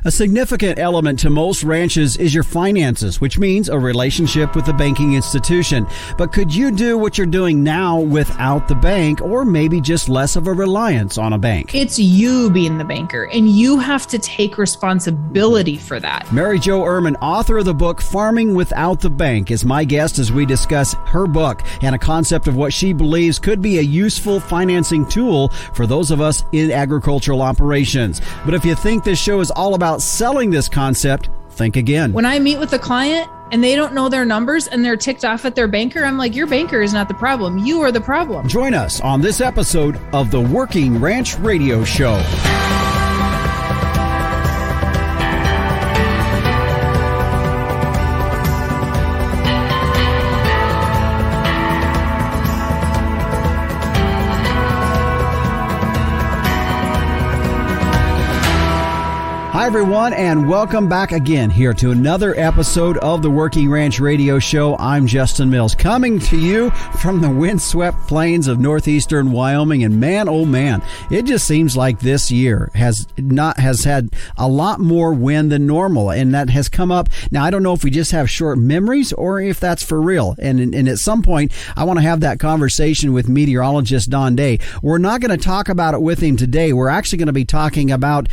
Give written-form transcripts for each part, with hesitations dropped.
A significant element to most ranches is your finances, which means a relationship with a banking institution. But could you do what you're doing now without the bank, or maybe just less of a reliance on a bank? It's you being the banker, and you have to take responsibility for that. Mary Jo Irmen, author of the book Farming Without the Bank, is my guest as we discuss her book and a concept of what she believes could be a useful financing tool for those of us in agricultural operations. But if you think this show is all about selling this concept, think again. When I meet with a client and they don't know their numbers and they're ticked off at their banker, I'm like, your banker is not the problem. You are the problem. Join us on this episode of the Working Ranch Radio Show. Hi, everyone, and welcome back again here to another episode of the Working Ranch Radio Show. I'm Justin Mills, coming to you from the windswept plains of northeastern Wyoming. And man, oh man, it just seems like this year has had a lot more wind than normal, and that has come up. Now, I don't know if we just have short memories or if that's for real. And at some point, I want to have that conversation with meteorologist Don Day. We're not going to talk about it with him today. We're actually going to be talking about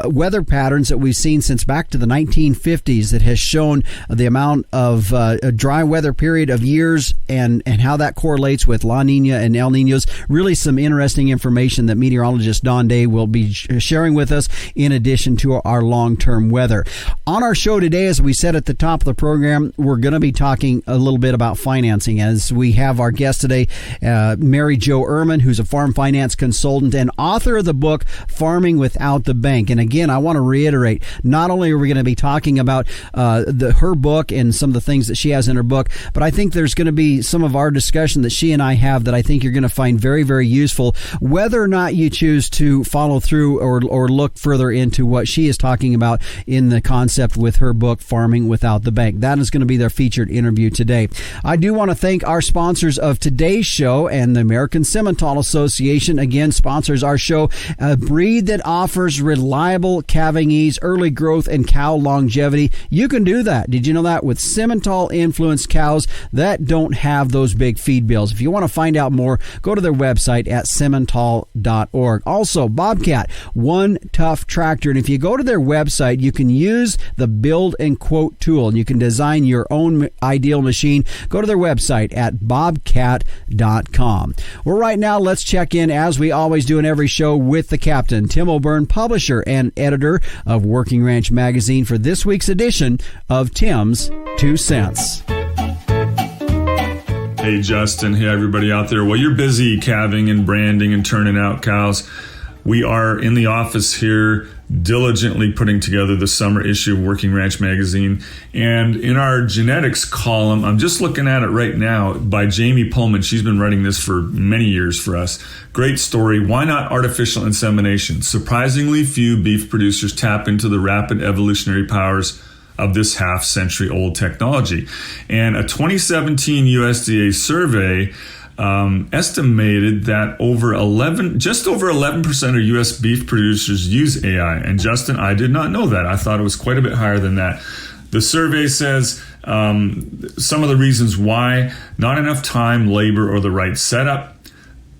weather patterns that we've seen since back to the 1950s that has shown the amount of a dry weather period of years and how that correlates with La Nina and El Ninos. Really some interesting information that meteorologist Don Day will be sharing with us in addition to our long-term weather. On our show today, as we said at the top of the program, we're going to be talking a little bit about financing as we have our guest today, Mary Jo Irmen, who's a farm finance consultant and author of the book Farming Without the Bank. And again, I want to reiterate, not only are we going to be talking about her book and some of the things that she has in her book, but I think there's going to be some of our discussion that she and I have that I think you're going to find very, very useful, whether or not you choose to follow through or look further into what she is talking about in the concept with her book, Farming Without the Bank. That is going to be their featured interview today. I do want to thank our sponsors of today's show, and the American Simmental Association, again, sponsors our show, a breed that offers reliable calving ease, early growth, and cow longevity. You can do that. Did you know that? With Simmental influenced cows that don't have those big feed bills. If you want to find out more, go to their website at simmental.org. Also, Bobcat, one tough tractor. And if you go to their website, you can use the build and quote tool, and you can design your own ideal machine. Go to their website at bobcat.com. Well, right now, let's check in, as we always do in every show, with the captain, Tim O'Byrne, publisher and editor of Working Ranch Magazine, for this week's edition of Tim's 2 Cents. Hey, Justin. Hey, everybody out there. Well, you're busy calving and branding and turning out cows. We are in the office here diligently putting together the summer issue of Working Ranch Magazine. And in our genetics column, I'm just looking at it right now, by Jamie Pullman. She's been writing this for many years for us. Great story. Why not artificial insemination? Surprisingly few beef producers tap into the rapid evolutionary powers of this half-century-old technology. And a 2017 USDA survey estimated that just over 11% of U.S. beef producers use AI. And Justin, I did not know that. I thought it was quite a bit higher than that. The survey says some of the reasons why: not enough time, labor, or the right setup.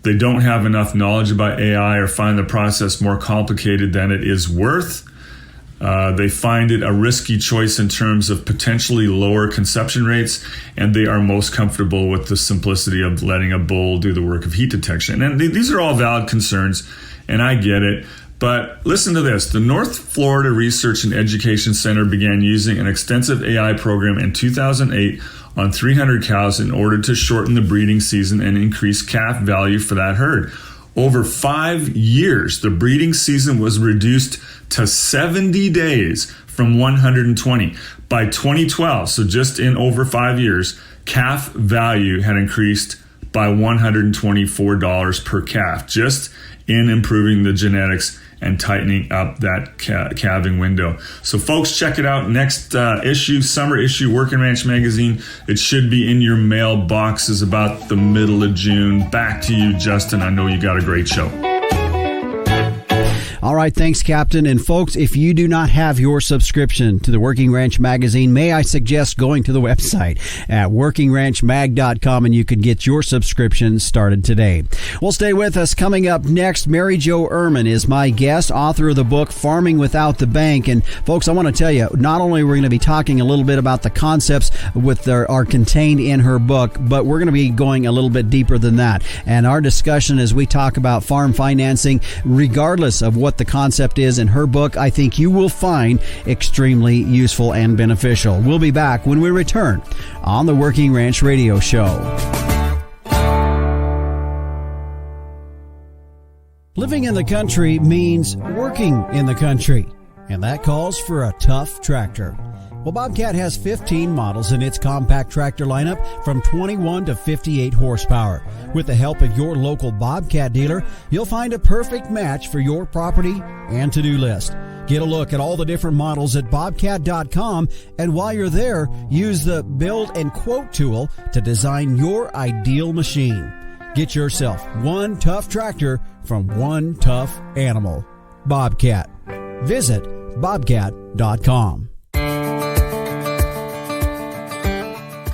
They don't have enough knowledge about AI or find the process more complicated than it is worth. They find it a risky choice in terms of potentially lower conception rates, and they are most comfortable with the simplicity of letting a bull do the work of heat detection. And these are all valid concerns, and I get it. But listen to this. The North Florida Research and Education Center began using an extensive AI program in 2008 on 300 cows in order to shorten the breeding season and increase calf value for that herd. Over 5 years, the breeding season was reduced to 70 days from 120. By 2012, so just in over 5 years, calf value had increased by $124 per calf, just in improving the genetics and tightening up that calving window. So folks, check it out. Next issue, summer issue, Working Ranch Magazine. It should be in your mailboxes about the middle of June. Back to you, Justin. I know you got a great show. All right, thanks, Captain. And folks, if you do not have your subscription to the Working Ranch magazine, may I suggest going to the website at workingranchmag.com and you can get your subscription started today. Well, stay with us. Coming up next, Mary Jo Irmen is my guest, author of the book Farming Without the Bank. And folks, I want to tell you, not only are we going to be talking a little bit about the concepts are contained in her book, but we're going to be going a little bit deeper than that. And our discussion as we talk about farm financing, regardless of what the concept is in her book, I think you will find extremely useful and beneficial. We'll be back when we return on the Working Ranch Radio Show. Living in the country means working in the country, and that calls for a tough tractor. Well, Bobcat has 15 models in its compact tractor lineup from 21 to 58 horsepower. With the help of your local Bobcat dealer, you'll find a perfect match for your property and to-do list. Get a look at all the different models at bobcat.com, and while you're there, use the Build and Quote tool to design your ideal machine. Get yourself one tough tractor from one tough animal. Bobcat. Visit bobcat.com.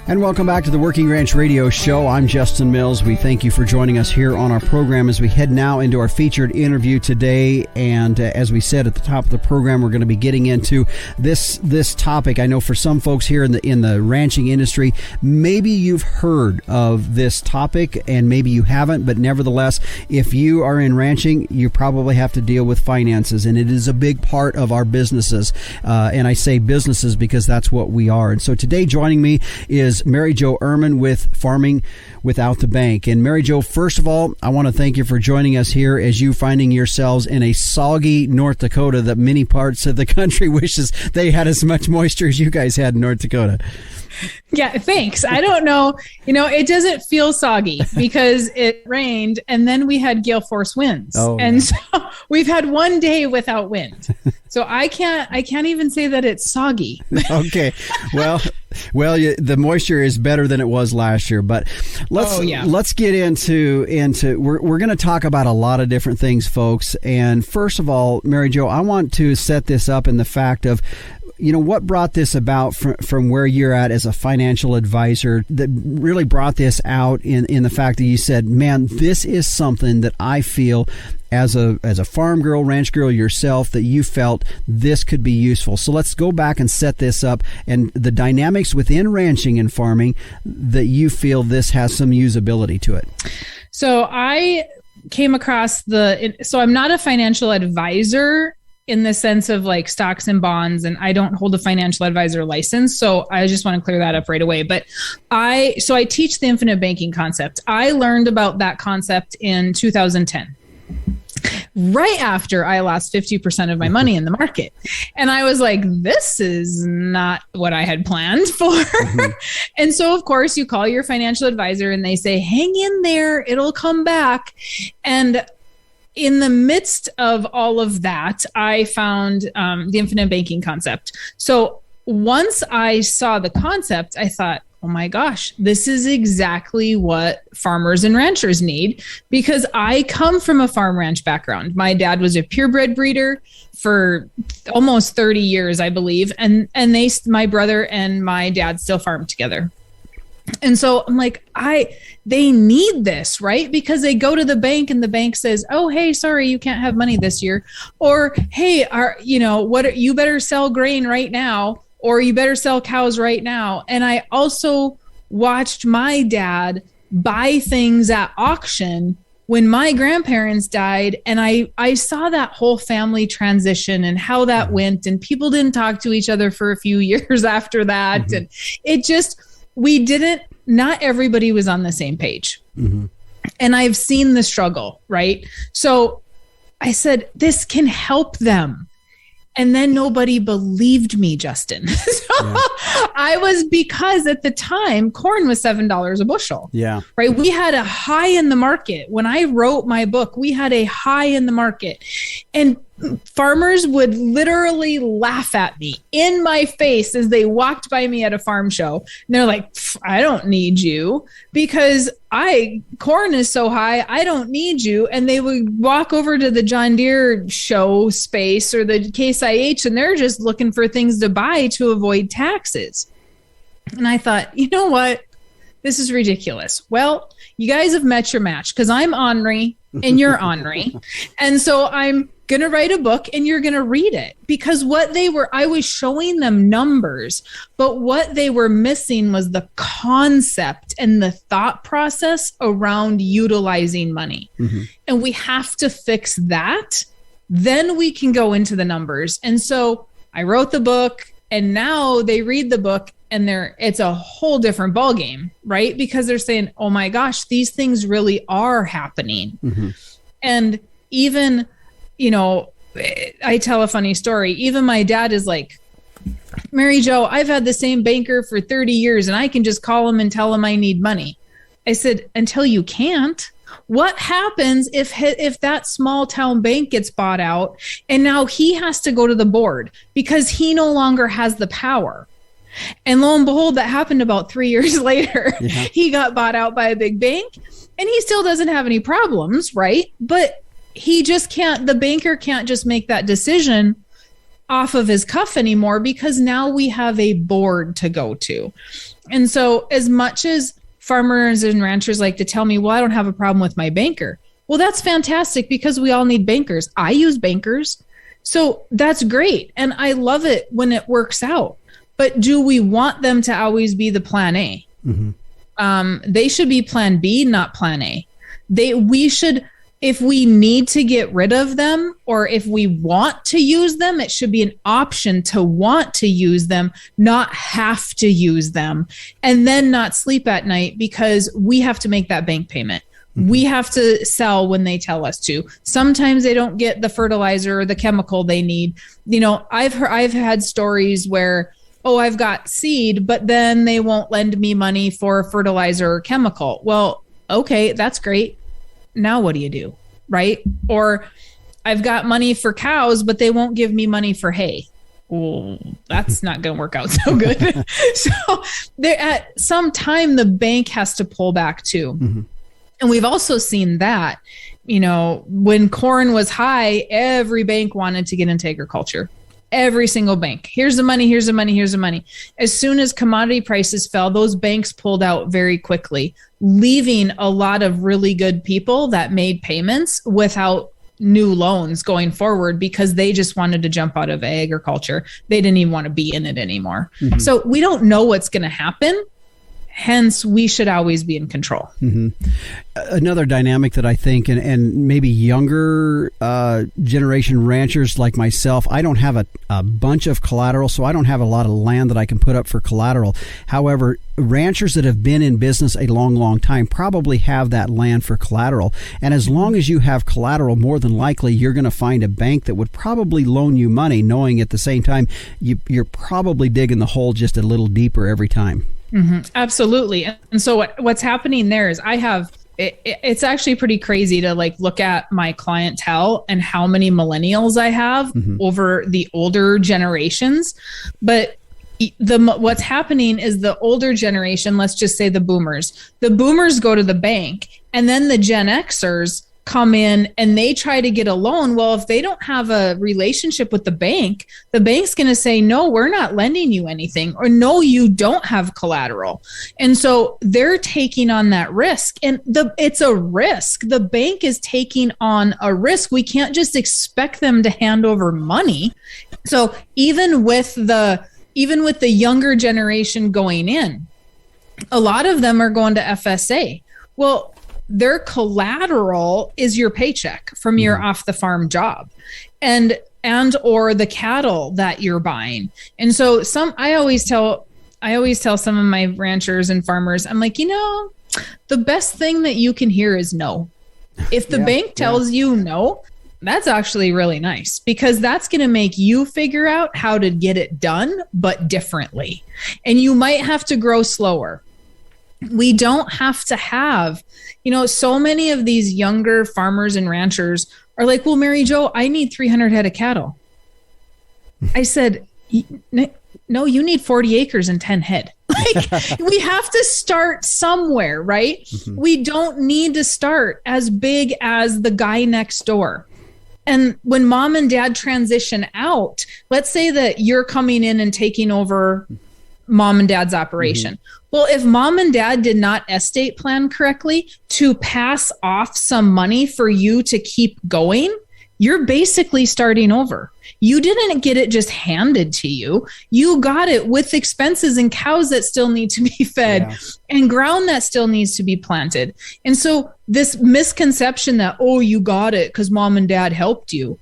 And welcome back to the Working Ranch Radio Show. I'm Justin Mills. We thank you for joining us here on our program as we head now into our featured interview today. And as we said at the top of the program, we're going to be getting into this topic. I know for some folks here in the ranching industry, maybe you've heard of this topic and maybe you haven't. But nevertheless, if you are in ranching, you probably have to deal with finances, and it is a big part of our businesses. And I say businesses because that's what we are. And so today joining me is Mary Jo Irmen with Farming Without the Bank. And Mary Jo, first of all, I want to thank you for joining us here as you finding yourselves in a soggy North Dakota that many parts of the country wishes they had as much moisture as you guys had in North Dakota. Yeah, thanks. I don't know. It doesn't feel soggy because it rained and then we had gale force winds. Oh, and so we've had one day without wind. So I can't even say that it's soggy. Okay. Well, the moisture is better than it was last year, but let's get into we're going to talk about a lot of different things, folks. And first of all, Mary Jo, I want to set this up in the fact of what brought this about from where you're at as a financial advisor that really brought this out in the fact that you said, man, this is something that I feel as a farm girl, ranch girl yourself, that you felt this could be useful. So let's go back and set this up and the dynamics within ranching and farming that you feel this has some usability to it. So I came across so I'm not a financial advisor in the sense of like stocks and bonds, and I don't hold a financial advisor license. So I just want to clear that up right away. But I teach the infinite banking concept. I learned about that concept in 2010. Right after I lost 50% of my money in the market. And I was like, this is not what I had planned for. Mm-hmm. And so, of course, you call your financial advisor and they say, hang in there, it'll come back. And in the midst of all of that, I found the infinite banking concept. So once I saw the concept, I thought, oh my gosh, this is exactly what farmers and ranchers need, because I come from a farm ranch background. My dad was a purebred breeder for almost 30 years, I believe. And my brother and my dad still farm together. And so I'm like, they need this, right? Because they go to the bank and the bank says, oh, hey, sorry, you can't have money this year. Or, hey, you better sell grain right now, or you better sell cows right now. And I also watched my dad buy things at auction when my grandparents died. And I saw that whole family transition and how that went. And people didn't talk to each other for a few years after that. Mm-hmm. And it just... not everybody was on the same page. Mm-hmm. And I've seen the struggle, right? So I said, this can help them. And then nobody believed me, Justin. Because at the time, corn was $7 a bushel. Yeah. Right. We had a high in the market. When I wrote my book, we had a high in the market. And farmers would literally laugh at me in my face as they walked by me at a farm show. And they're like, I don't need you because corn is so high. I don't need you. And they would walk over to the John Deere show space or the Case IH, and they're just looking for things to buy to avoid taxes. And I thought, you know what? This is ridiculous. Well, you guys have met your match because I'm ornery and you're ornery. And so I'm going to write a book and you're going to read it, because I was showing them numbers, but what they were missing was the concept and the thought process around utilizing money. Mm-hmm. And we have to fix that. Then we can go into the numbers. And so I wrote the book, and now they read the book and it's a whole different ballgame, right? Because they're saying, oh my gosh, these things really are happening. Mm-hmm. And even, I tell a funny story. Even my dad is like, Mary Jo, I've had the same banker for 30 years and I can just call him and tell him I need money. I said, until you can't. What happens if that small town bank gets bought out and now he has to go to the board because he no longer has the power? And lo and behold, that happened about 3 years later. Yeah. He got bought out by a big bank and he still doesn't have any problems, right? But the banker can't just make that decision off of his cuff anymore because now we have a board to go to. And so as much as farmers and ranchers like to tell me, well, I don't have a problem with my banker. Well, that's fantastic because we all need bankers. I use bankers. So that's great. And I love it when it works out. But do we want them to always be the plan A? Mm-hmm. They should be plan B, not plan A. We should, if we need to get rid of them or if we want to use them, it should be an option to want to use them, not have to use them, and then not sleep at night because we have to make that bank payment. Mm-hmm. We have to sell when they tell us to. Sometimes they don't get the fertilizer or the chemical they need. I've had stories where, I've got seed, but then they won't lend me money for fertilizer or chemical. Well, okay, that's great. Now what do you do? Right? Or I've got money for cows, but they won't give me money for hay. Well, that's not going to work out so good. So at some time, the bank has to pull back too. Mm-hmm. And we've also seen that, when corn was high, every bank wanted to get into agriculture. Every single bank. Here's the money, here's the money, here's the money. As soon as commodity prices fell, those banks pulled out very quickly, leaving a lot of really good people that made payments without new loans going forward because they just wanted to jump out of agriculture. They didn't even want to be in it anymore. Mm-hmm. So we don't know what's going to happen. Hence, we should always be in control. Mm-hmm. Another dynamic that I think, and maybe younger generation ranchers like myself, I don't have a bunch of collateral, so I don't have a lot of land that I can put up for collateral. However, ranchers that have been in business a long, long time probably have that land for collateral. And as long as you have collateral, more than likely you're going to find a bank that would probably loan you money, knowing at the same time you're probably digging the hole just a little deeper every time. Mm-hmm. Absolutely. And so what's happening there is it's actually pretty crazy to look at my clientele and how many millennials I have mm-hmm. over the older generations. But what's happening is the older generation, let's just say the boomers go to the bank, and then the Gen Xers come in and they try to get a loan. Well, if they don't have a relationship with the bank's going to say, no, we're not lending you anything, or no, you don't have collateral. And so they're taking on that risk, and it's a risk. The bank is taking on a risk. We can't just expect them to hand over money. So even with the younger generation going in, a lot of them are going to FSA. Well, their collateral is your paycheck from your off the farm job and or the cattle that you're buying. And so I always tell some of my ranchers and farmers, I'm like, the best thing that you can hear is no. If the bank tells you no, that's actually really nice, because that's going to make you figure out how to get it done, but differently. And you might have to grow slower. We don't have to have, so many of these younger farmers and ranchers are like, well, Mary Jo, I need 300 head of cattle. I said, no, you need 40 acres and 10 head. Like, we have to start somewhere, right? Mm-hmm. We don't need to start as big as the guy next door. And when mom and dad transition out, let's say that you're coming in and taking over mom and dad's operation. Mm-hmm. Well, if mom and dad did not estate plan correctly to pass off some money for you to keep going, you're basically starting over. You didn't get it just handed to you. You got it with expenses and cows that still need to be fed and ground that still needs to be planted. And so this misconception that, oh, you got it because mom and dad helped you,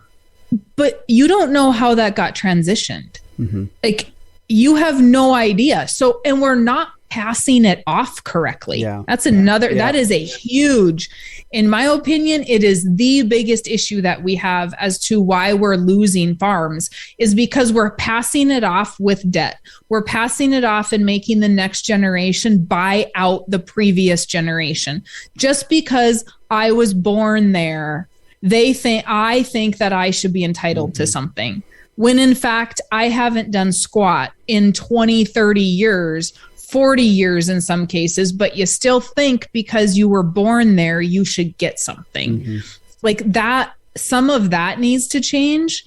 but you don't know how that got transitioned. Mm-hmm. Like, you have no idea. So, and we're not passing it off correctly. That's another, that is a huge, in my opinion, it is the biggest issue that we have as to why we're losing farms, is because we're passing it off with debt. We're passing it off and making the next generation buy out the previous generation. Just because I was born there, I think that I should be entitled to something. When in fact, I haven't done squat in 20, 30 years, 40 years in some cases, but you still think because you were born there, you should get something. Mm-hmm. Like that, some of that needs to change.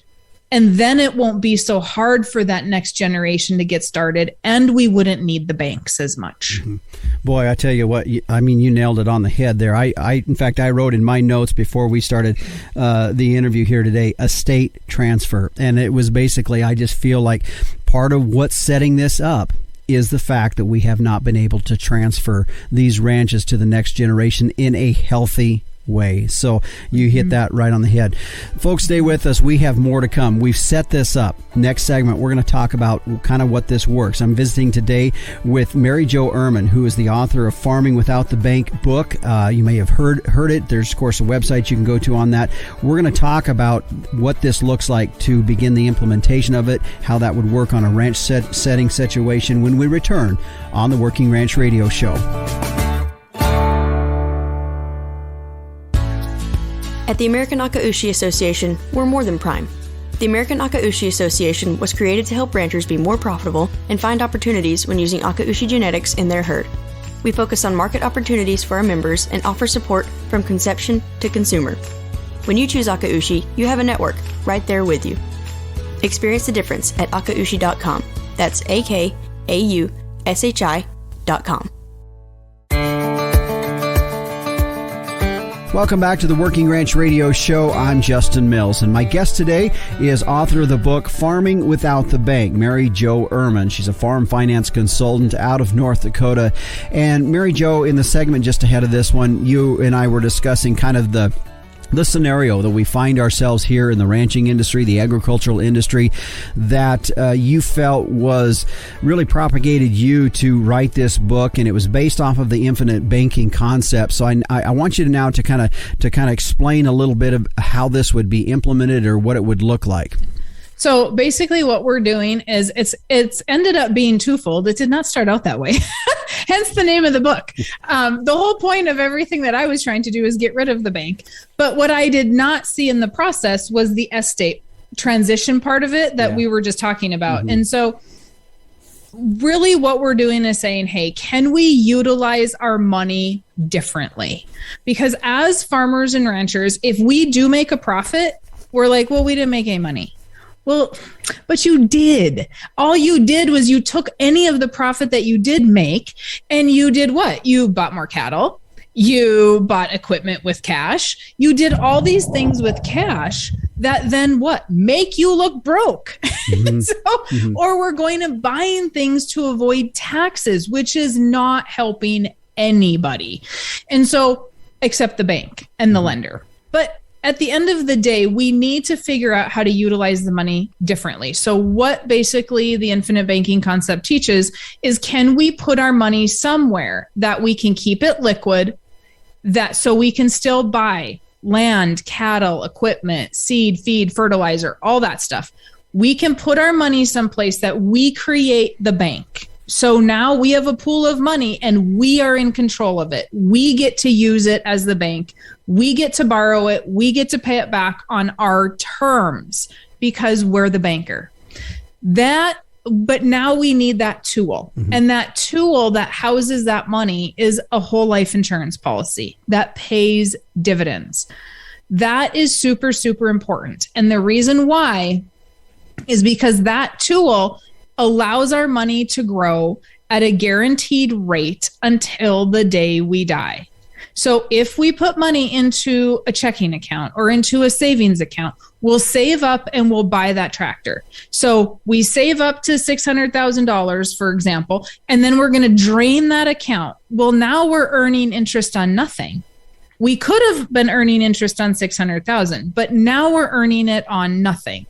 And then it won't be so hard for that next generation to get started, and we wouldn't need the banks as much. Mm-hmm. Boy, I tell you what, I mean, you nailed it on the head there. In fact, I wrote in my notes before we started the interview here today, estate transfer. And it was basically, I just feel like part of what's setting this up is the fact that we have not been able to transfer these ranches to the next generation in a healthy way. So you hit that right on the head. Folks, stay with us. We have more to come. We've set this up. Next segment, we're going to talk about kind of what this works. I'm visiting today with Mary Jo Irmen, who is the author of Farming Without the Bank book. You may have heard it. There's, of course, a website you can go to on that. We're going to talk about what this looks like to begin the implementation of it, how that would work on a ranch setting situation when we return on the Working Ranch Radio Show. At the American Akaushi Association, we're more than prime. The American Akaushi Association was created to help ranchers be more profitable and find opportunities when using Akaushi genetics in their herd. We focus on market opportunities for our members and offer support from conception to consumer. When you choose Akaushi, you have a network right there with you. Experience the difference at akaushi.com. That's AKAUSHI.com. Welcome back to the Working Ranch Radio Show. I'm Justin Mills, and my guest today is author of the book Farming Without the Bank, Mary Jo Irmen. She's a farm finance consultant out of North Dakota. And Mary Jo, in the segment just ahead of this one, you and I were discussing kind of the scenario that we find ourselves here in the ranching industry, the agricultural industry, that you felt was really propagated you to write this book, and it was based off of the infinite banking concept. So I want you to now to kind of explain a little bit of how this would be implemented or what it would look like. So basically what we're doing is it's ended up being twofold. It did not start out that way. Hence the name of the book. The whole point of everything that I was trying to do is get rid of the bank. But what I did not see in the process was the estate transition part of it that we were just talking about. Mm-hmm. And so really what we're doing is saying, hey, can we utilize our money differently? Because as farmers and ranchers, if we do make a profit, we're like, well, we didn't make any money. Well, but you did. All you did was you took any of the profit that you did make and you did what? You bought more cattle. You bought equipment with cash. You did all these things with cash that then what? Make you look broke. Mm-hmm. Or we're going to buying things to avoid taxes, which is not helping anybody. And so, except the bank and the lender. But at the end of the day, we need to figure out how to utilize the money differently. So what basically the infinite banking concept teaches is, can we put our money somewhere that we can keep it liquid, that so we can still buy land, cattle, equipment, seed, feed, fertilizer, all that stuff. We can put our money someplace that we create the bank. So now we have a pool of money and we are in control of it. We get to use it as the bank. We get to borrow it. We get to pay it back on our terms because we're the banker. But now we need that tool. Mm-hmm. And that tool that houses that money is a whole life insurance policy that pays dividends. That is super, super important. And the reason why is because that tool allows our money to grow at a guaranteed rate until the day we die. So if we put money into a checking account or into a savings account, we'll save up and we'll buy that tractor. So we save up to $600,000, for example, and then we're going to drain that account. Well, now we're earning interest on nothing. We could have been earning interest on $600,000, but now we're earning it on nothing.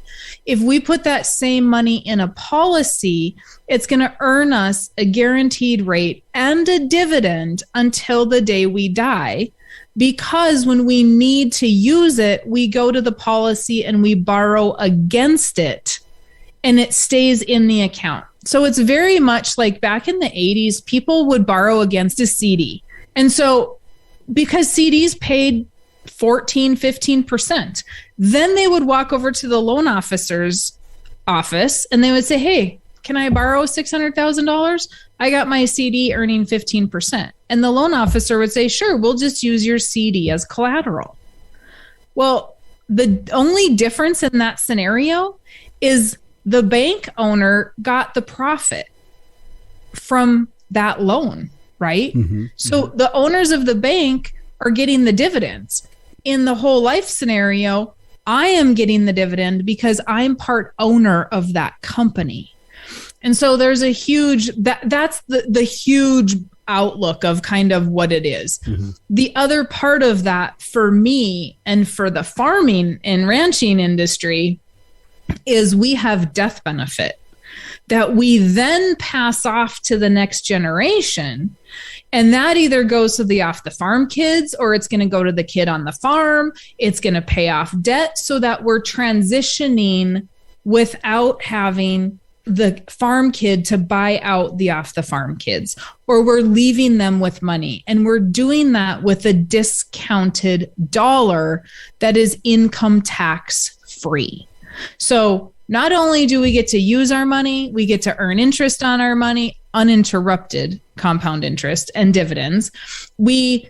If we put that same money in a policy, it's going to earn us a guaranteed rate and a dividend until the day we die. Because when we need to use it, we go to the policy and we borrow against it, and it stays in the account. So it's very much like back in the 80s, people would borrow against a CD. And so because CDs paid 14, 15%, then they would walk over to the loan officer's office and they would say, hey, can I borrow $600,000? I got my CD earning 15%. And the loan officer would say, sure, we'll just use your CD as collateral. Well, the only difference in that scenario is the bank owner got the profit from that loan, right? Mm-hmm. So the owners of the bank are getting the dividends. In the whole life scenario, I am getting the dividend because I'm part owner of that company. And so there's a huge, that's the huge outlook of kind of what it is. Mm-hmm. The other part of that for me and for the farming and ranching industry is we have death benefit that we then pass off to the next generation. And that either goes to the off the farm kids, or it's going to go to the kid on the farm. It's going to pay off debt so that we're transitioning without having the farm kid to buy out the off the farm kids, or we're leaving them with money. And we're doing that with a discounted dollar that is income tax free. So not only do we get to use our money, we get to earn interest on our money, uninterrupted compound interest and dividends. We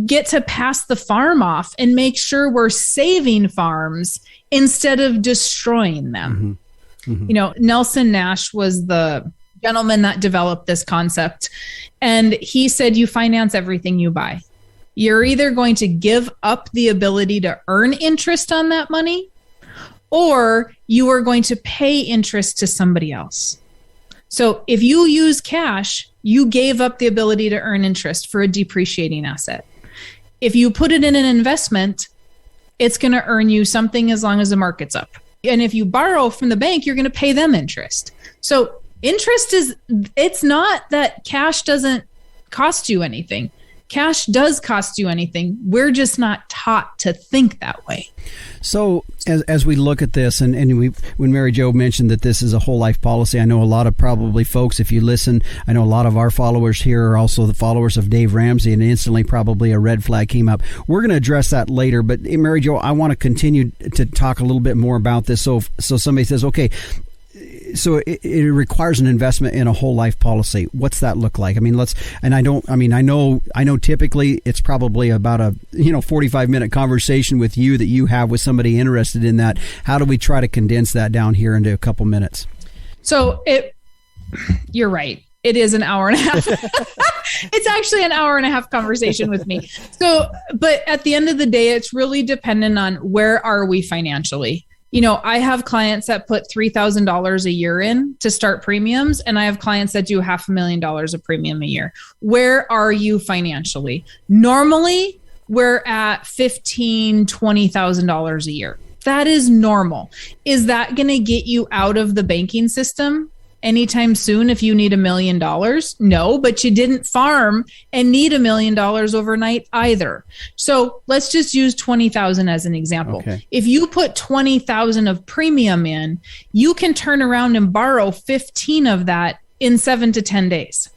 get to pass the farm off and make sure we're saving farms instead of destroying them. Mm-hmm. Mm-hmm. You know, Nelson Nash was the gentleman that developed this concept. And he said, you finance everything you buy. You're either going to give up the ability to earn interest on that money, or you are going to pay interest to somebody else. So if you use cash, you gave up the ability to earn interest for a depreciating asset. If you put it in an investment, it's going to earn you something as long as the market's up. And if you borrow from the bank, you're going to pay them interest. So interest it's not that cash doesn't cost you anything. Cash does cost you anything. We're just not taught to think that way. So as we look at this, and when Mary Jo mentioned that this is a whole life policy, I know a lot of probably folks, if you listen, I know a lot of our followers here are also the followers of Dave Ramsey, and instantly probably a red flag came up. We're going to address that later, but Mary Jo, I want to continue to talk a little bit more about this. So somebody says, okay, so it requires an investment in a whole life policy. What's that look like? I mean, I know typically it's probably about a 45-minute conversation with you that you have with somebody interested in that. How do we try to condense that down here into a couple minutes? So you're right. It is an hour and a half. It's actually an hour and a half conversation with me. So, but at the end of the day, it's really dependent on where are we financially. You know, I have clients that put $3,000 a year in to start premiums, and I have clients that do $500,000 of premium a year. Where are you financially? Normally, we're at $15,000, $20,000 a year. That is normal. Is that going to get you out of the banking system anytime soon if you need $1 million? No, but you didn't farm and need $1 million overnight either. So let's just use 20,000 as an example. Okay. If you put 20,000 of premium in, you can turn around and borrow 15 of that in 7 to 10 days.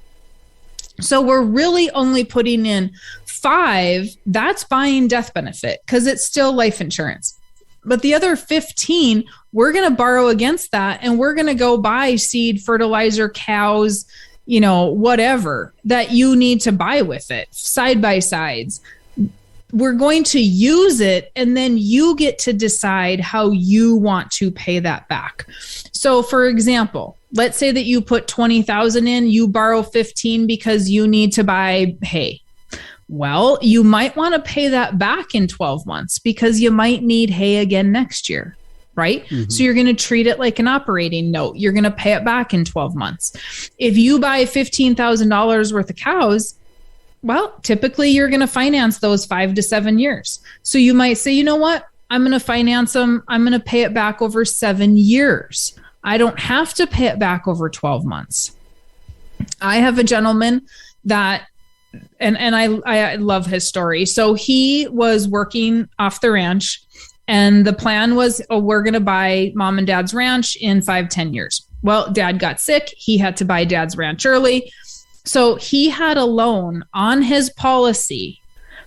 So we're really only putting in 5. That's buying death benefit because it's still life insurance. But the other 15, we're going to borrow against that, and we're going to go buy seed, fertilizer, cows, whatever that you need to buy with it, side by sides. We're going to use it, and then you get to decide how you want to pay that back. So for example, let's say that you put 20,000 in, you borrow 15 because you need to buy hay. Well, you might want to pay that back in 12 months because you might need hay again next year, right? Mm-hmm. So you're going to treat it like an operating note. You're going to pay it back in 12 months. If you buy $15,000 worth of cows, well, typically you're going to finance those 5 to 7 years. So you might say, you know what? I'm going to finance them. I'm going to pay it back over 7 years. I don't have to pay it back over 12 months. I have a gentleman that, and I love his story. So he was working off the ranch, and the plan was, we're going to buy mom and dad's ranch in 5-10 years. Well, dad got sick. He had to buy dad's ranch early. So he had a loan on his policy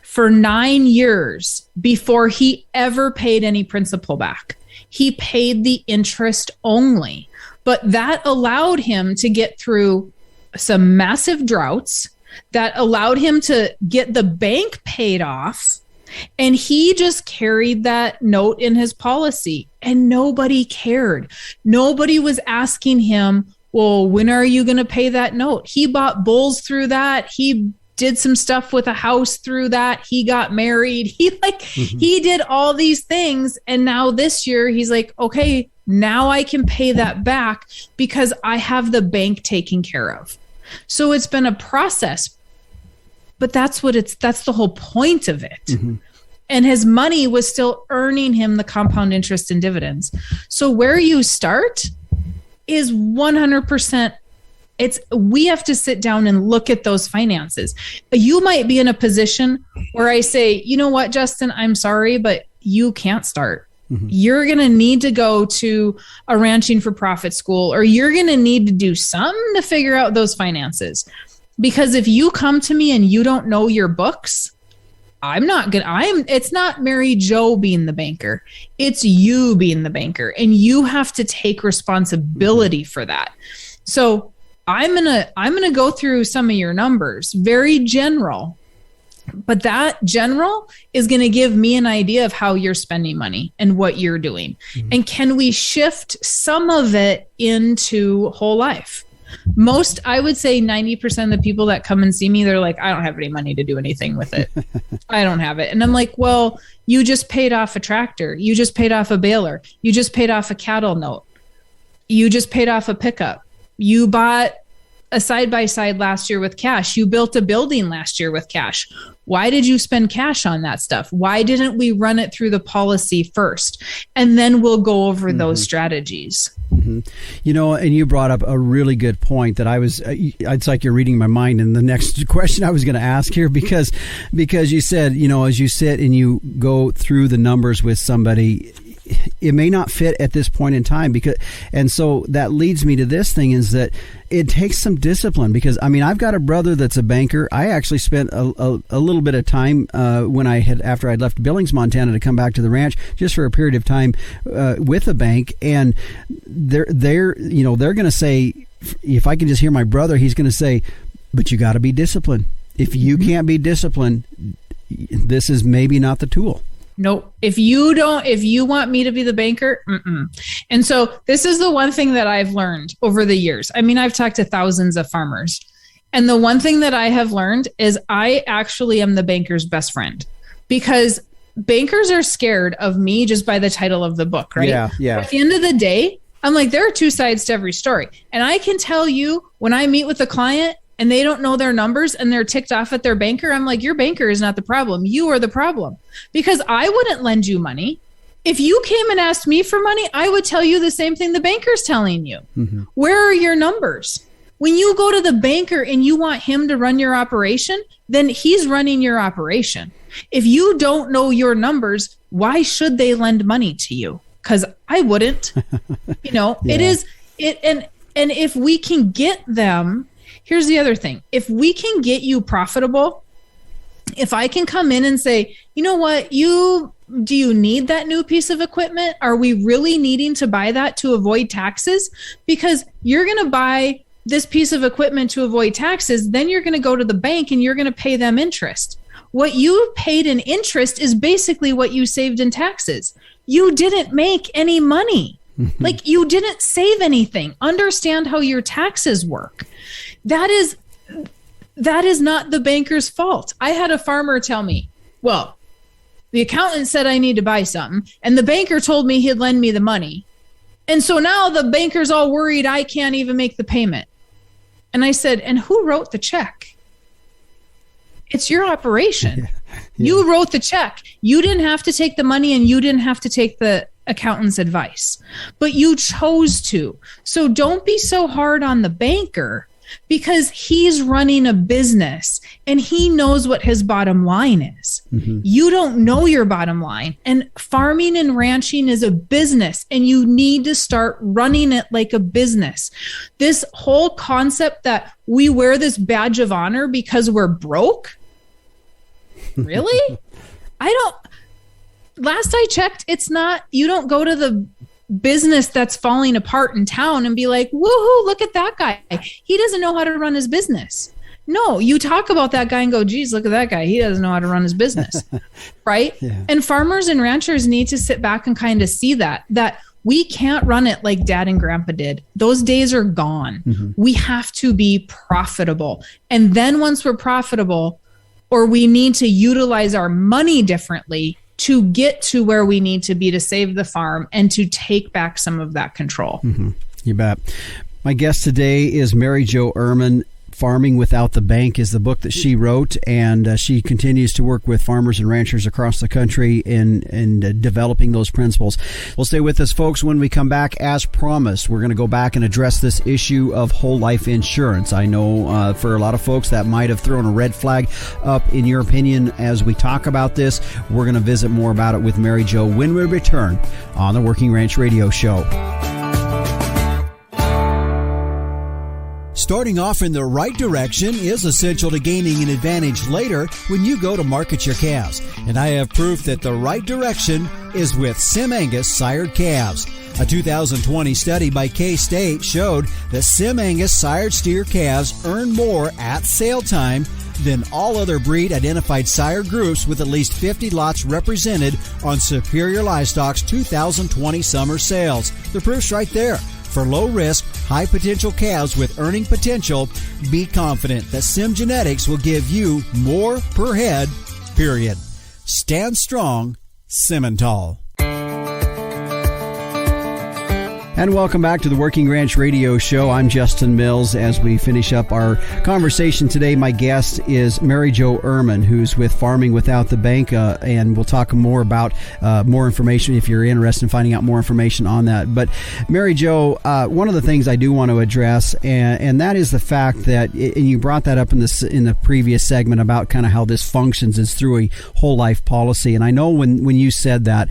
for 9 years before he ever paid any principal back. He paid the interest only, but that allowed him to get through some massive droughts, that allowed him to get the bank paid off. And he just carried that note in his policy, and nobody cared. Nobody was asking him, well, when are you going to pay that note? He bought bulls through that. He did some stuff with a house through that. He got married. He did all these things. And now this year he's like, okay, now I can pay that back because I have the bank taken care of. So it's been a process, but that's the whole point of it. Mm-hmm. And his money was still earning him the compound interest and dividends. So where you start is 100%. We have to sit down and look at those finances. You might be in a position where I say, you know what, Justin, I'm sorry, but you can't start. Mm-hmm. You're going to need to go to a ranching for profit school, or you're going to need to do something to figure out those finances. Because if you come to me and you don't know your books, it's not Mary Jo being the banker. It's you being the banker, and you have to take responsibility for that. So I'm going to go through some of your numbers, very general, but that general is going to give me an idea of how you're spending money and what you're doing. Mm-hmm. And can we shift some of it into whole life? I would say 90% of the people that come and see me, they're like, I don't have any money to do anything with it. I don't have it. And I'm like, well, you just paid off a tractor. You just paid off a baler. You just paid off a cattle note. You just paid off a pickup. You bought a side-by-side last year with cash. You built a building last year with cash. Why did you spend cash on that stuff? Why didn't we run it through the policy first? And then we'll go over mm-hmm. those strategies. Mm-hmm. And you brought up a really good point that it's like you're reading my mind. And the next question I was going to ask here, because you said, as you sit and you go through the numbers with somebody, it may not fit at this point in time, and so that leads me to this thing, is that it takes some discipline, because I've got a brother that's a banker. I actually spent a little bit of time after I'd left Billings, Montana, to come back to the ranch just for a period of time with a bank, and they're going to say, if I can just hear my brother, he's going to say, but you got to be disciplined. If you can't be disciplined, this is maybe not the tool. Nope. If you want me to be the banker, And so this is the one thing that I've learned over the years. I've talked to thousands of farmers, and the one thing that I have learned is I actually am the banker's best friend, because bankers are scared of me just by the title of the book, right? Yeah. At the end of the day, I'm like, there are two sides to every story. And I can tell you, when I meet with a client and they don't know their numbers and they're ticked off at their banker, I'm like, your banker is not the problem. You are the problem, because I wouldn't lend you money. If you came and asked me for money, I would tell you the same thing the banker's telling you. Mm-hmm. Where are your numbers? When you go to the banker and you want him to run your operation, then he's running your operation. If you don't know your numbers, why should they lend money to you? Because I wouldn't. Yeah. And if we can get them, here's the other thing. If we can get you profitable, if I can come in and say, you know what, do you need that new piece of equipment? Are we really needing to buy that to avoid taxes? Because you're going to buy this piece of equipment to avoid taxes, then you're going to go to the bank and you're going to pay them interest. What you paid in interest is basically what you saved in taxes. You didn't make any money. Like, you didn't save anything. Understand how your taxes work. That is not the banker's fault. I had a farmer tell me, well, the accountant said I need to buy something, and the banker told me he'd lend me the money. And so now the banker's all worried I can't even make the payment. And I said, and who wrote the check? It's your operation. Yeah. You wrote the check. You didn't have to take the money, and you didn't have to take the accountant's advice, but you chose to. So don't be so hard on the banker, because he's running a business and he knows what his bottom line is. You don't know your bottom line. And farming and ranching is a business, and you need to start running it like a business. This whole concept that we wear this badge of honor because we're broke. Really? Last I checked, it's not, you don't go to the business that's falling apart in town and be like, woohoo, look at that guy. He doesn't know how to run his business. No, you talk about that guy and go, geez, look at that guy. He doesn't know how to run his business. Right? Yeah. And farmers and ranchers need to sit back and kind of see that we can't run it like dad and grandpa did. Those days are gone. We have to be profitable. And then once we're profitable, or we need to utilize our money differently to get to where we need to be to save the farm and to take back some of that control. You bet. My guest today is Mary Jo Irmen. Farming Without the Bank is the book that she wrote, and she continues to work with farmers and ranchers across the country in developing those principles. Well, stay with us, folks. When we come back, as promised, we're going to go back and address this issue of whole life insurance. I know for a lot of folks that might have thrown a red flag up in your opinion as we talk about this. We're going to visit more about it with Mary Jo when we return on the Working Ranch Radio Show. Starting off in the right direction is essential to gaining an advantage later when you go to market your calves. And I have proof that the right direction is with Sim Angus sired calves. A 2020 study by K-State showed that Sim Angus sired steer calves earn more at sale time than all other breed identified sire groups, with at least 50 lots represented on Superior Livestock's 2020 summer sales. The proof's right there. For low-risk, high-potential calves with earning potential, be confident that Sim Genetics will give you more per head, period. Stand strong, Simmental. And welcome back to the Working Ranch Radio Show. I'm Justin Mills. As we finish up our conversation today, my guest is Mary Jo Irmen, who's with Farming Without the Bank, and we'll talk more about more information if you're interested in finding out more information on that. But Mary Jo, one of the things I do want to address, and that is the fact that, and you brought that up in the previous segment about kind of how this functions is through a whole life policy. And I know when you said that,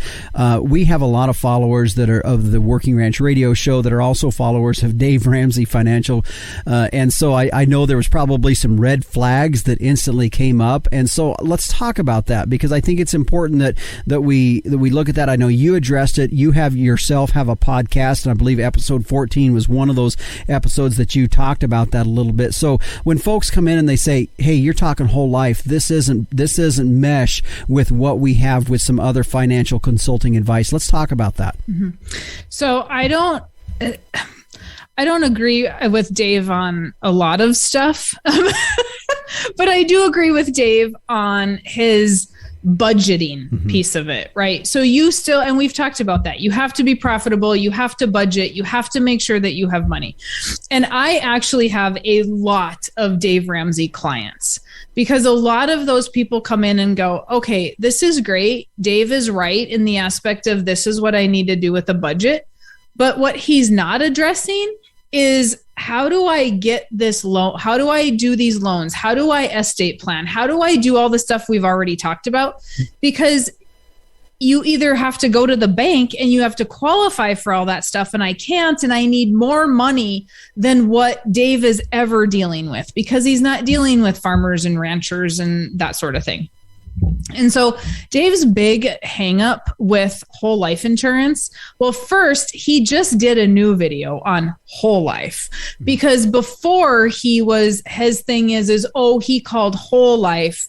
we have a lot of followers that are of the Working Ranch Radio Show that are also followers of Dave Ramsey Financial, and so I know there was probably some red flags that instantly came up, and so let's talk about that, because I think it's important that we look at that. I know you addressed it. You have yourself have a podcast, and I believe episode 14 was one of those episodes that you talked about that a little bit. So when folks come in and they say, "Hey, you're talking whole life. This isn't mesh with what we have with some other financial consulting advice." Let's talk about that. So I don't agree with Dave on a lot of stuff, but I do agree with Dave on his budgeting piece of it, right? So you still, and we've talked about that, you have to be profitable, you have to budget, you have to make sure that you have money. And I actually have a lot of Dave Ramsey clients, because a lot of those people come in and go, okay, this is great. Dave is right in the aspect of this is what I need to do with the budget. But what he's not addressing is, how do I get this loan? How do I do these loans? How do I estate plan? How do I do all the stuff we've already talked about? Because you either have to go to the bank and you have to qualify for all that stuff. And I can't, and I need more money than what Dave is ever dealing with, because he's not dealing with farmers and ranchers and that sort of thing. And so Dave's big hang up with whole life insurance. Well, first, he just did a new video on whole life, because before his thing is, he called whole life.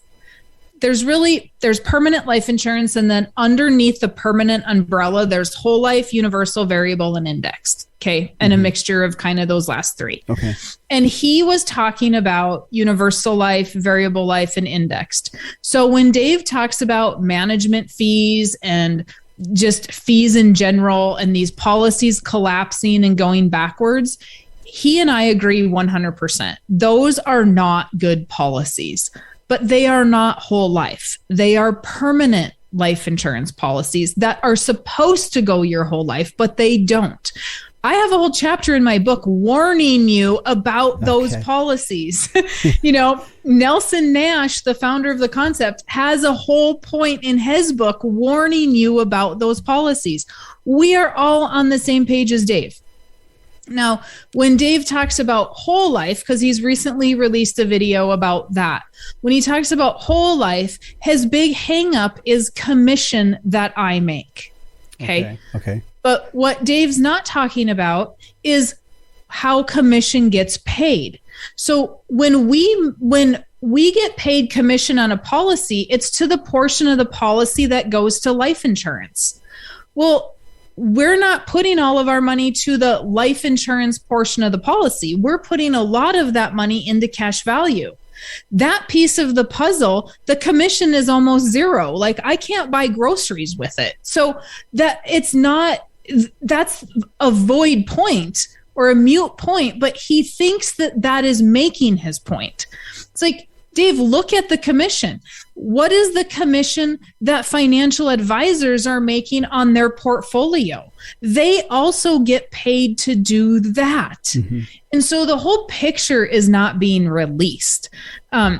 There's permanent life insurance. And then underneath the permanent umbrella, there's whole life, universal, variable, and indexed. Okay. And a mixture of kind of those last three. Okay. And he was talking about universal life, variable life, and indexed. So when Dave talks about management fees and just fees in general and these policies collapsing and going backwards, he and I agree 100%. Those are not good policies, but they are not whole life. They are permanent life insurance policies that are supposed to go your whole life, but they don't. I have a whole chapter in my book warning you about those policies. Nelson Nash, the founder of the concept, has a whole point in his book warning you about those policies. We are all on the same page as Dave. Now, when Dave talks about whole life, because he's recently released a video about that, when he talks about whole life, his big hang up is commission that I make. Okay. But what Dave's not talking about is how commission gets paid. So when we get paid commission on a policy, it's to the portion of the policy that goes to life insurance. Well, we're not putting all of our money to the life insurance portion of the policy. We're putting a lot of that money into cash value. That piece of the puzzle, the commission is almost zero. Like, I can't buy groceries with it. So that's a void point or a mute point, but he thinks that is making his point. It's like, Dave, look at the commission. What is the commission that financial advisors are making on their portfolio? They also get paid to do that. Mm-hmm. And so the whole picture is not being released.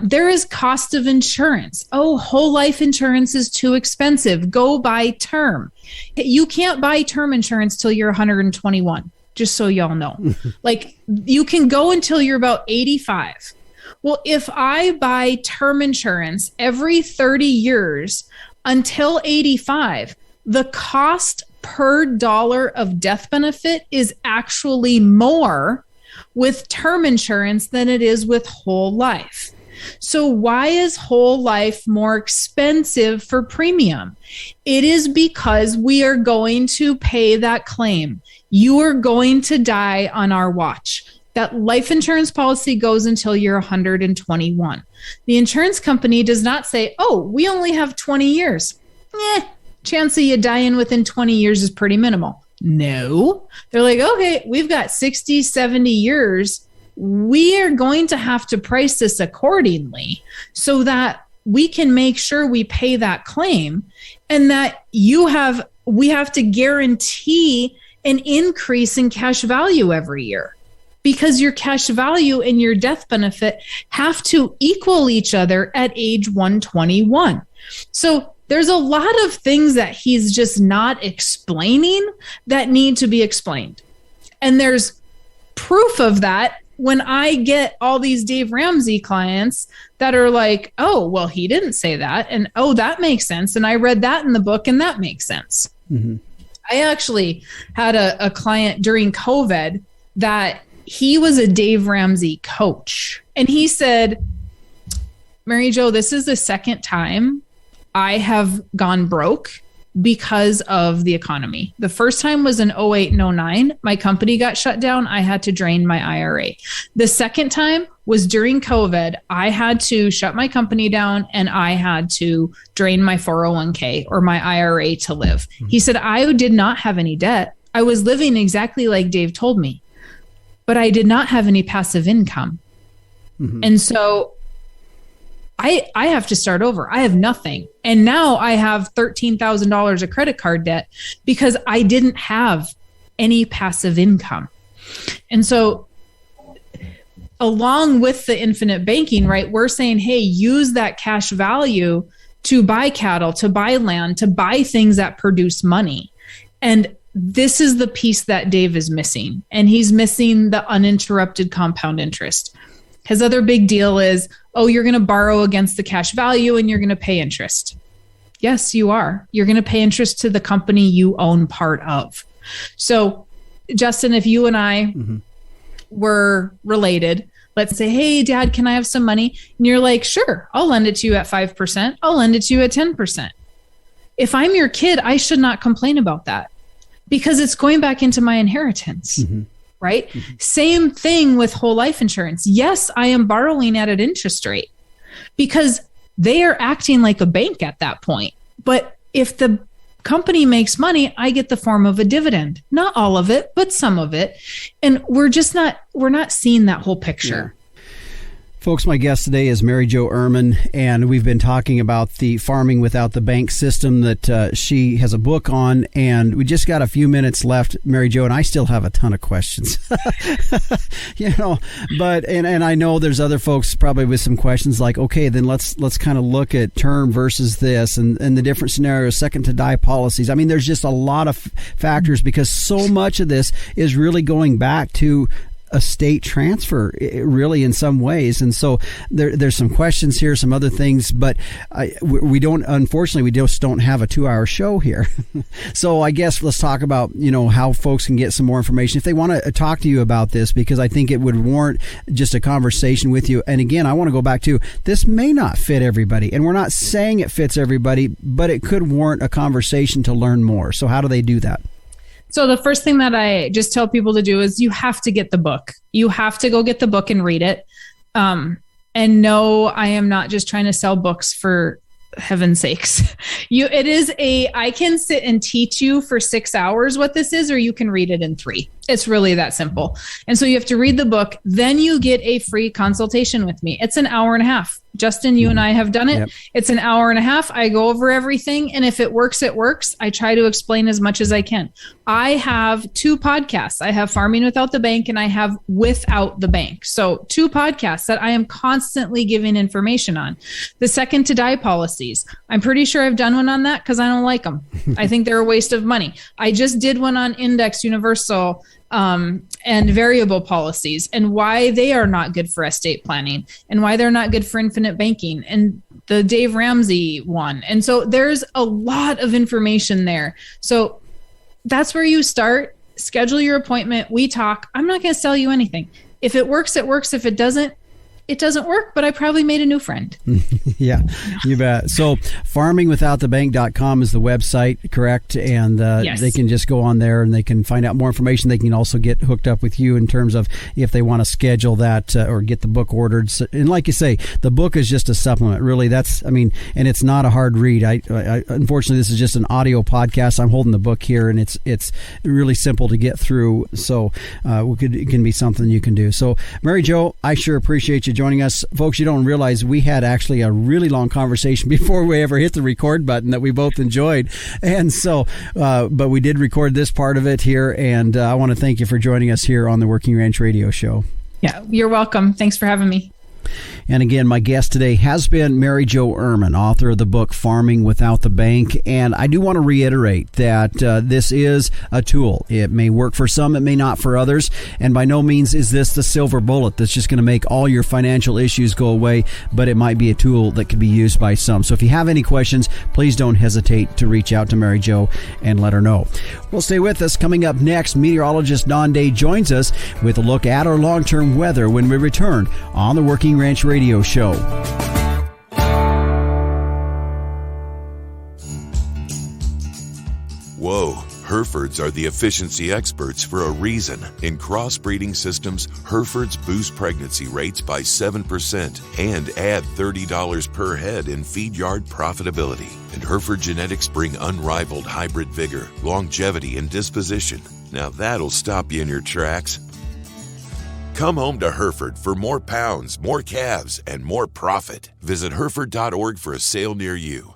There is cost of insurance. Oh, whole life insurance is too expensive. Go buy term. You can't buy term insurance till you're 121, just so y'all know. Like, you can go until you're about 85. Well, if I buy term insurance every 30 years until 85, the cost per dollar of death benefit is actually more with term insurance than it is with whole life. So why is whole life more expensive for premium? It is because we are going to pay that claim. You are going to die on our watch. That life insurance policy goes until you're 121. The insurance company does not say, oh, we only have 20 years. Chance of you dying within 20 years is pretty minimal. No. They're like, okay, we've got 60, 70 years. We are going to have to price this accordingly so that we can make sure we pay that claim, and that we have to guarantee an increase in cash value every year, because your cash value and your death benefit have to equal each other at age 121. So there's a lot of things that he's just not explaining that need to be explained. And there's proof of that when I get all these Dave Ramsey clients that are like, oh, well, he didn't say that. And, oh, that makes sense. And I read that in the book and that makes sense. Mm-hmm. I actually had a client during COVID that he was a Dave Ramsey coach. And he said, Mary Jo, this is the second time I have gone broke because of the economy. The first time was in 08 and 09. My company got shut down. I had to drain my IRA. The second time was during COVID. I had to shut my company down and I had to drain my 401k or my IRA to live. He said, I did not have any debt. I was living exactly like Dave told me, but I did not have any passive income. Mm-hmm. And so I have to start over. I have nothing. And now I have $13,000 of credit card debt because I didn't have any passive income. And so along with the infinite banking, right, we're saying, hey, use that cash value to buy cattle, to buy land, to buy things that produce money. And this is the piece that Dave is missing. And he's missing the uninterrupted compound interest. His other big deal is, oh, you're going to borrow against the cash value and you're going to pay interest. Yes, you are. You're going to pay interest to the company you own part of. So, Justin, if you and I were related, let's say, hey, Dad, can I have some money? And you're like, sure, I'll lend it to you at 5%. I'll lend it to you at 10%. If I'm your kid, I should not complain about that because it's going back into my inheritance, right? Same thing with whole life insurance. Yes, I am borrowing at an interest rate because they are acting like a bank at that point. But if the company makes money, I get the form of a dividend. Not all of it, but some of it. And we're not seeing that whole picture. Yeah. Folks, my guest today is Mary Jo Irmen, and we've been talking about the farming without the bank system that she has a book on, and we just got a few minutes left, Mary Jo, and I still have a ton of questions. But I know there's other folks probably with some questions like, okay, then let's kind of look at term versus this and the different scenarios, second to die policies. I mean, there's just a lot of factors because so much of this is really going back to estate transfer, really, in some ways. And so there's some questions here, some other things, but we just don't have a 2-hour show here. So I guess let's talk about, how folks can get some more information if they want to talk to you about this, because I think it would warrant just a conversation with you. And again, I want to go back to, this may not fit everybody, and we're not saying it fits everybody, but it could warrant a conversation to learn more. So how do they do that? So the first thing that I just tell people to do is you have to get the book. You have to go get the book and read it. And no, I am not just trying to sell books for heaven's sakes. I can sit and teach you for 6 hours what this is, or you can read it in 3. It's really that simple. And so you have to read the book. Then you get a free consultation with me. It's an hour and a half. Justin, you and I have done it. Yep. It's an hour and a half. I go over everything. And if it works, it works. I try to explain as much as I can. I have 2 podcasts. I have Farming Without the Bank and I have Without the Bank. So 2 podcasts that I am constantly giving information on. The second to die policies. I'm pretty sure I've done one on that because I don't like them. I think they're a waste of money. I just did one on index universal and variable policies and why they are not good for estate planning and why they're not good for infinite banking and the Dave Ramsey one. And so there's a lot of information there. So that's where you start. Schedule your appointment. We talk. I'm not going to sell you anything. If it works, it works. If it doesn't, it doesn't work, but I probably made a new friend. Yeah, you bet. So farmingwithoutthebank.com is the website, correct? And yes. They can just go on there and they can find out more information. They can also get hooked up with you in terms of if they want to schedule that or get the book ordered. So, and like you say, the book is just a supplement. Really, and it's not a hard read. I unfortunately, this is just an audio podcast. I'm holding the book here, and it's really simple to get through. So it can be something you can do. So Mary Jo, I sure appreciate you joining us. Folks, you don't realize we had actually a really long conversation before we ever hit the record button that we both enjoyed. And so, but we did record this part of it here, and I want to thank you for joining us here on the Working Ranch Radio Show. Yeah, you're welcome. Thanks for having me. And again, my guest today has been Mary Jo Irmen, author of the book Farming Without the Bank. And I do want to reiterate that this is a tool. It may work for some, it may not for others. And by no means is this the silver bullet that's just going to make all your financial issues go away, but it might be a tool that could be used by some. So if you have any questions, please don't hesitate to reach out to Mary Jo and let her know. Well, stay with us. Coming up next, meteorologist Don Day joins us with a look at our long-term weather when we return on the Working Ranch Radio Show. Whoa, Herefords are the efficiency experts for a reason. In crossbreeding systems, Herefords boost pregnancy rates by 7% and add $30 per head in feed yard profitability. And Hereford genetics bring unrivaled hybrid vigor, longevity, and disposition. Now that'll stop you in your tracks. Come home to Hereford for more pounds, more calves, and more profit. Visit Hereford.org for a sale near you.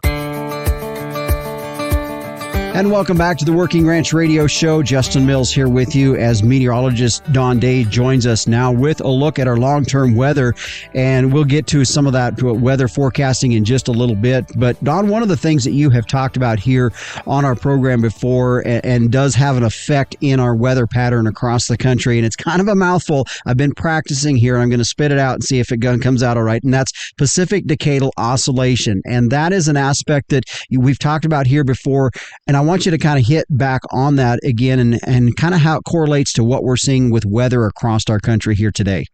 And welcome back to the Working Ranch Radio Show. Justin Mills here with you as meteorologist Don Day joins us now with a look at our long-term weather. And we'll get to some of that weather forecasting in just a little bit. But Don, one of the things that you have talked about here on our program before and does have an effect in our weather pattern across the country, and it's kind of a mouthful. I've been practicing here. I'm going to spit it out and see if it comes out all right. And that's Pacific Decadal Oscillation. And that is an aspect that we've talked about here before. And I want you to kind of hit back on that again and kind of how it correlates to what we're seeing with weather across our country here today.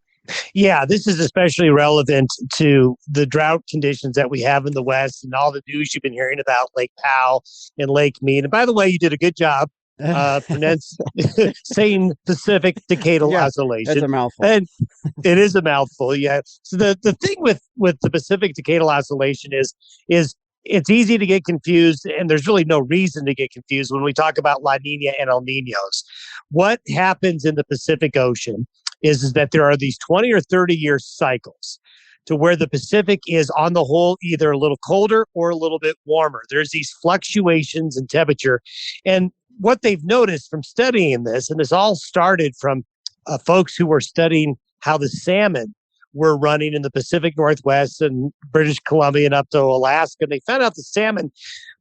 Yeah, this is especially relevant to the drought conditions that we have in the West and all the news you've been hearing about Lake Powell and Lake Mead. And by the way, you did a good job saying Pacific Decadal Oscillation. That's a mouthful. And it is a mouthful, yeah. So the thing with the Pacific Decadal Oscillation is it's easy to get confused, and there's really no reason to get confused when we talk about La Nina and El Niños. What happens in the Pacific Ocean is that there are these 20 or 30-year cycles to where the Pacific is, on the whole, either a little colder or a little bit warmer. There's these fluctuations in temperature. And what they've noticed from studying this, and this all started from folks who were studying how the salmon were running in the Pacific Northwest and British Columbia and up to Alaska. And they found out the salmon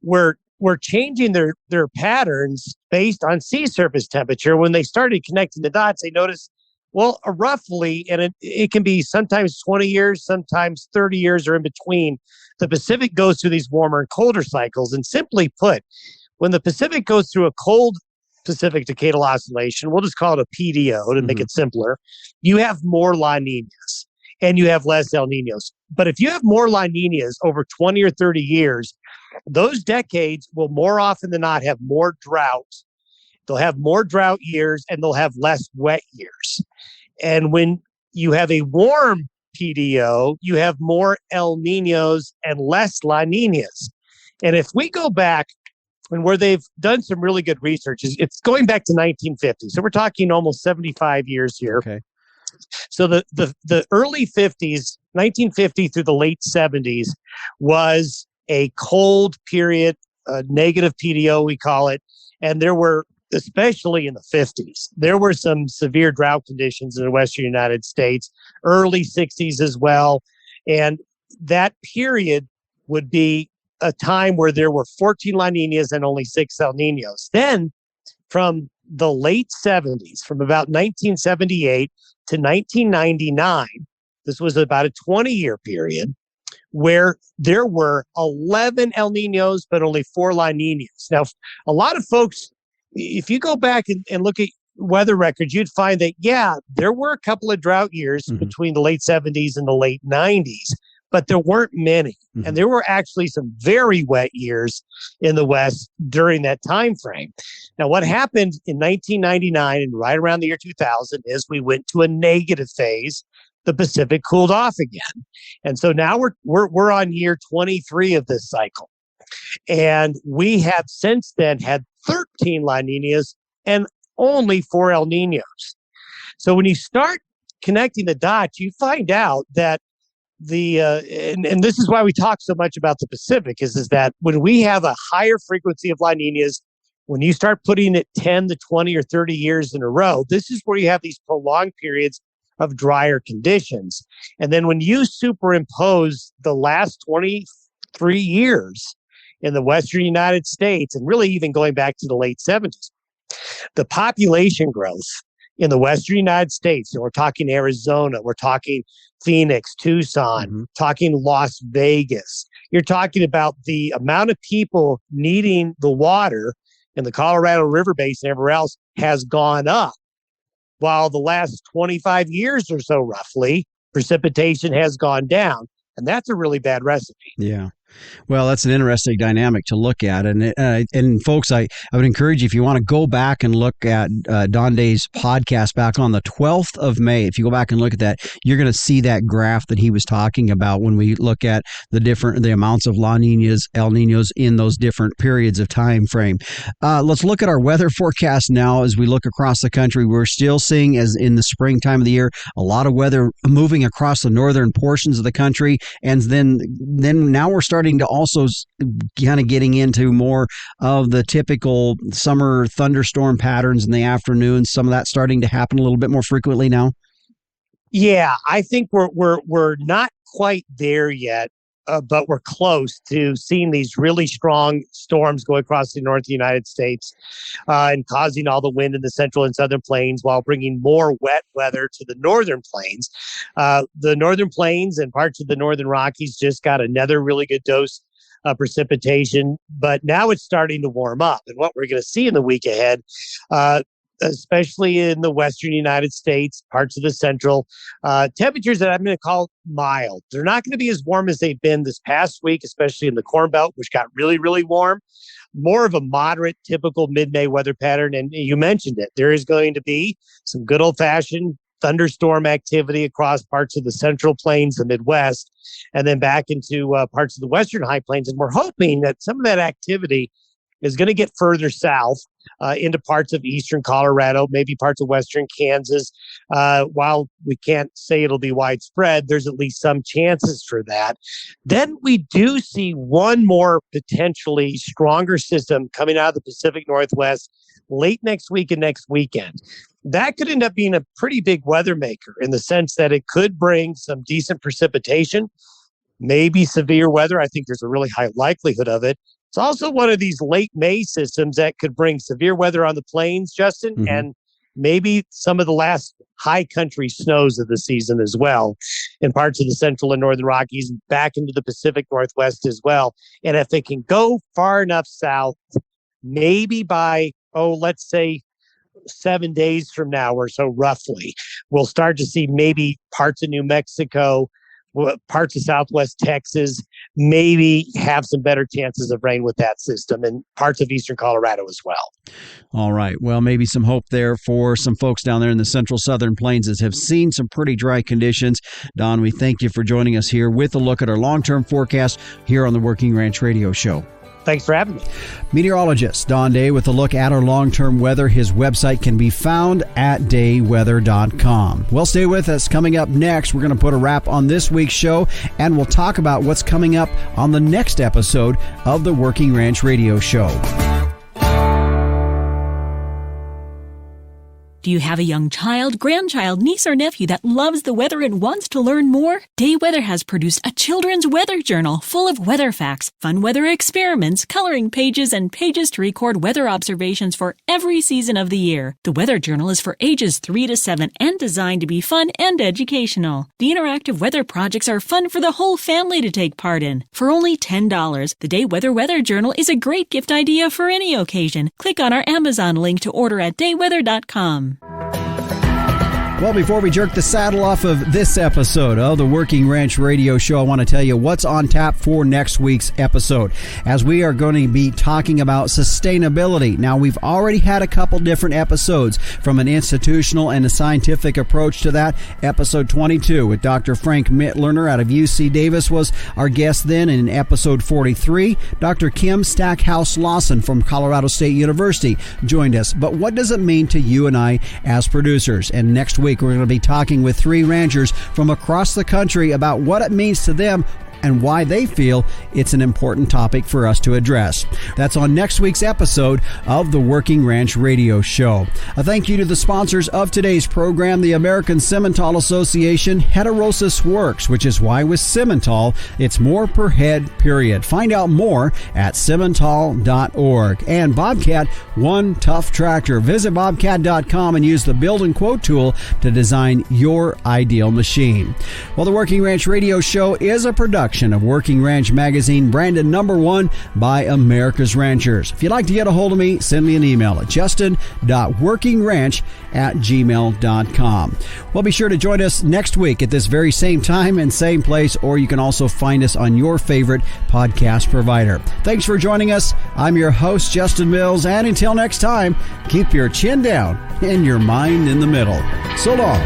were changing their patterns based on sea surface temperature. When they started connecting the dots, they noticed, well, roughly, and it can be sometimes 20 years, sometimes 30 years or in between, the Pacific goes through these warmer and colder cycles. And simply put, when the Pacific goes through a cold Pacific Decadal Oscillation, we'll just call it a PDO to make it simpler, you have more La Ninas and you have less El Niños. But if you have more La Ninas over 20 or 30 years, those decades will more often than not have more drought. They'll have more drought years and they'll have less wet years. And when you have a warm PDO, you have more El Niños and less La Ninas. And if we go back, and where they've done some really good research, it's going back to 1950. So we're talking almost 75 years here. Okay. So the early 50s, 1950 through the late 70s, was a cold period, a negative PDO, we call it. And there were, especially in the 50s, there were some severe drought conditions in the Western United States, early 60s as well. And that period would be a time where there were 14 La Ninas and only 6 El Niños. Then from the late 70s, from about 1978 to 1999, this was about a 20-year period where there were 11 El Niños, but only 4 La Ninas. Now, a lot of folks, if you go back and look at weather records, you'd find that, yeah, there were a couple of drought years between the late 70s and the late 90s, but there weren't many. And there were actually some very wet years in the West during that time frame. Now, what happened in 1999 and right around the year 2000 is we went to a negative phase. The Pacific cooled off again. And so now we're on year 23 of this cycle. And we have since then had 13 La Ninas and only 4 El Niños. So when you start connecting the dots, you find out that and this is why we talk so much about the Pacific is that when we have a higher frequency of La Ninas, when you start putting it 10 to 20 or 30 years in a row, this is where you have these prolonged periods of drier conditions. And then when you superimpose the last 23 years in the Western United States, and really even going back to the late 70s, the population growth in the Western United States, and we're talking Arizona, we're talking Phoenix, Tucson, talking Las Vegas. You're talking about the amount of people needing the water in the Colorado River Basin and everywhere else has gone up, while the last 25 years or so, roughly, precipitation has gone down. And that's a really bad recipe. Yeah. Well, that's an interesting dynamic to look at. And folks, I would encourage you, if you want to go back and look at Don Day's podcast back on the 12th of May, if you go back and look at that, you're going to see that graph that he was talking about when we look at the amounts of La Ninas, El Niños in those different periods of time frame. Let's look at our weather forecast now as we look across the country. We're still seeing, as in the springtime of the year, a lot of weather moving across the northern portions of the country. And then now we're starting starting to also kind of getting into more of the typical summer thunderstorm patterns in the afternoons? Some of that starting to happen a little bit more frequently now? Yeah, I think we're not quite there yet. But we're close to seeing these really strong storms go across the north of the United States and causing all the wind in the central and southern plains while bringing more wet weather to the northern plains. The northern plains and parts of the northern Rockies just got another really good dose of precipitation, but now it's starting to warm up. And what we're going to see in the week ahead, especially in the western United States, parts of the central, temperatures that I'm going to call mild. They're not going to be as warm as they've been this past week, especially in the Corn Belt, which got really, really warm. More of a moderate, typical mid-May weather pattern. And you mentioned it. There is going to be some good old-fashioned thunderstorm activity across parts of the central plains, the Midwest, and then back into parts of the western high plains. And we're hoping that some of that activity is going to get further south into parts of eastern Colorado, maybe parts of western Kansas. While we can't say it'll be widespread, there's at least some chances for that. Then we do see one more potentially stronger system coming out of the Pacific Northwest late next week and next weekend. That could end up being a pretty big weather maker in the sense that it could bring some decent precipitation, maybe severe weather. I think there's a really high likelihood of it. It's also one of these late May systems that could bring severe weather on the plains, Justin, and maybe some of the last high country snows of the season as well in parts of the central and northern Rockies, back into the Pacific Northwest as well. And if it can go far enough south, maybe by, let's say 7 days from now or so roughly, we'll start to see maybe parts of New Mexico, parts of Southwest Texas, maybe have some better chances of rain with that system, and parts of eastern Colorado as well. All right. Well, maybe some hope there for some folks down there in the central southern plains that have seen some pretty dry conditions. Don, we thank you for joining us here with a look at our long-term forecast here on the Working Ranch Radio Show. Thanks for having me. Meteorologist Don Day with a look at our long-term weather. His website can be found at dayweather.com. Well, stay with us. Coming up next, we're going to put a wrap on this week's show, and we'll talk about what's coming up on the next episode of the Working Ranch Radio Show. Do you have a young child, grandchild, niece, or nephew that loves the weather and wants to learn more? Day Weather has produced a children's weather journal full of weather facts, fun weather experiments, coloring pages, and pages to record weather observations for every season of the year. The weather journal is for ages 3 to 7 and designed to be fun and educational. The interactive weather projects are fun for the whole family to take part in. For only $10, the Day Weather Journal is a great gift idea for any occasion. Click on our Amazon link to order at dayweather.com. Well, before we jerk the saddle off of this episode of the Working Ranch Radio Show, I want to tell you what's on tap for next week's episode, as we are going to be talking about sustainability. Now, we've already had a couple different episodes, from an institutional and a scientific approach to that. Episode 22 with Dr. Frank Mittlerner out of UC Davis was our guest then. And in episode 43, Dr. Kim Stackhouse Lawson from Colorado State University joined us. But what does it mean to you and I as producers? And next week, we're going to be talking with 3 ranchers from across the country about what it means to them and why they feel it's an important topic for us to address. That's on next week's episode of the Working Ranch Radio Show. A thank you to the sponsors of today's program, the American Simmental Association. Heterosis works, which is why with Simmental, it's more per head, period. Find out more at simmental.org. And Bobcat One Tough Tractor. Visit bobcat.com and use the build and quote tool to design your ideal machine. Well, the Working Ranch Radio Show is a production of Working Ranch Magazine, branded #1 by America's Ranchers. If you'd like to get a hold of me, send me an email at justin.workingranch@gmail.com. Well, be sure to join us next week at this very same time and same place, or you can also find us on your favorite podcast provider. Thanks for joining us. I'm your host, Justin Mills, and until next time, keep your chin down and your mind in the middle. So long.